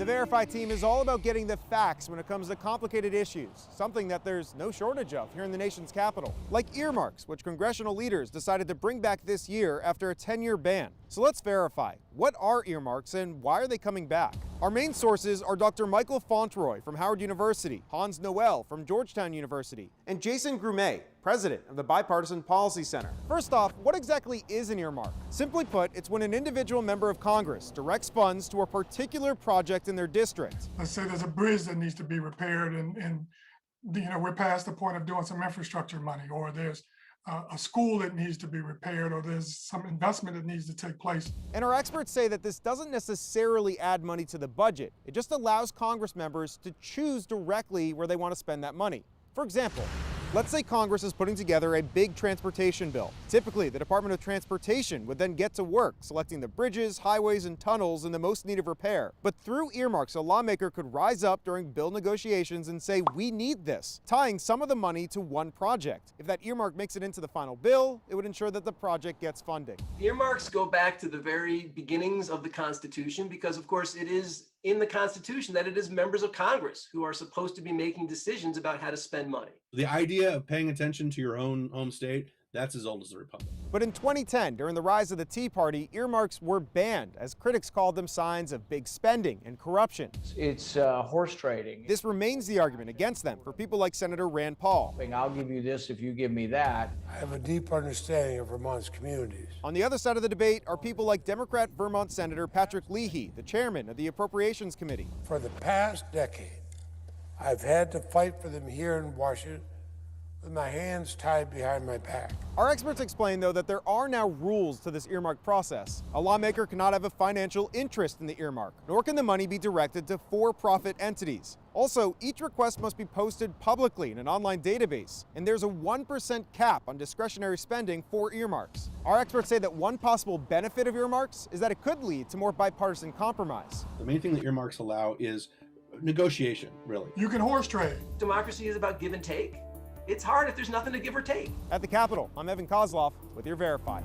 The Verify team is all about getting the facts when it comes to complicated issues, something that there's no shortage of here in the nation's capital, like earmarks, which congressional leaders decided to bring back this year after a 10-year ban. So let's verify. What are earmarks and why are they coming back? Our main sources are Dr. Michael Fauntleroy from Howard University, Hans Noel from Georgetown University, and Jason Grumet, president of the Bipartisan Policy Center. First off, what exactly is an earmark? Simply put, it's when an individual member of Congress directs funds to a particular project in their district. Let's say there's a bridge that needs to be repaired and we're past the point of doing some infrastructure money, or there's a school that needs to be repaired, or there's some investment that needs to take place. And our experts say that this doesn't necessarily add money to the budget. It just allows Congress members to choose directly where they want to spend that money. For example, let's say Congress is putting together a big transportation bill. Typically, the Department of Transportation would then get to work selecting the bridges, highways, and tunnels in the most need of repair. But through earmarks, a lawmaker could rise up during bill negotiations and say, we need this, tying some of the money to one project. If that earmark makes it into the final bill, it would ensure that the project gets funding. Earmarks go back to the very beginnings of the Constitution because, of course, it is in the Constitution that it is members of Congress who are supposed to be making decisions about how to spend money. The idea of paying attention to your own home state, that's as old as the Republic. But in 2010, during the rise of the Tea Party, earmarks were banned as critics called them signs of big spending and corruption. It's horse trading. This remains the argument against them for people like Senator Rand Paul. I'll give you this if you give me that. I have a deep understanding of Vermont's communities. On the other side of the debate are people like Democrat Vermont Senator Patrick Leahy, the chairman of the Appropriations Committee. For the past decade, I've had to fight for them here in Washington with my hands tied behind my back. Our experts explain, though, that there are now rules to this earmark process. A lawmaker cannot have a financial interest in the earmark, nor can the money be directed to for-profit entities. Also, each request must be posted publicly in an online database, and there's a 1% cap on discretionary spending for earmarks. Our experts say that one possible benefit of earmarks is that it could lead to more bipartisan compromise. The main thing that earmarks allow is negotiation, really. You can horse trade. Democracy is about give and take. It's hard if there's nothing to give or take. At the Capitol, I'm Evan Kozloff with your Verify.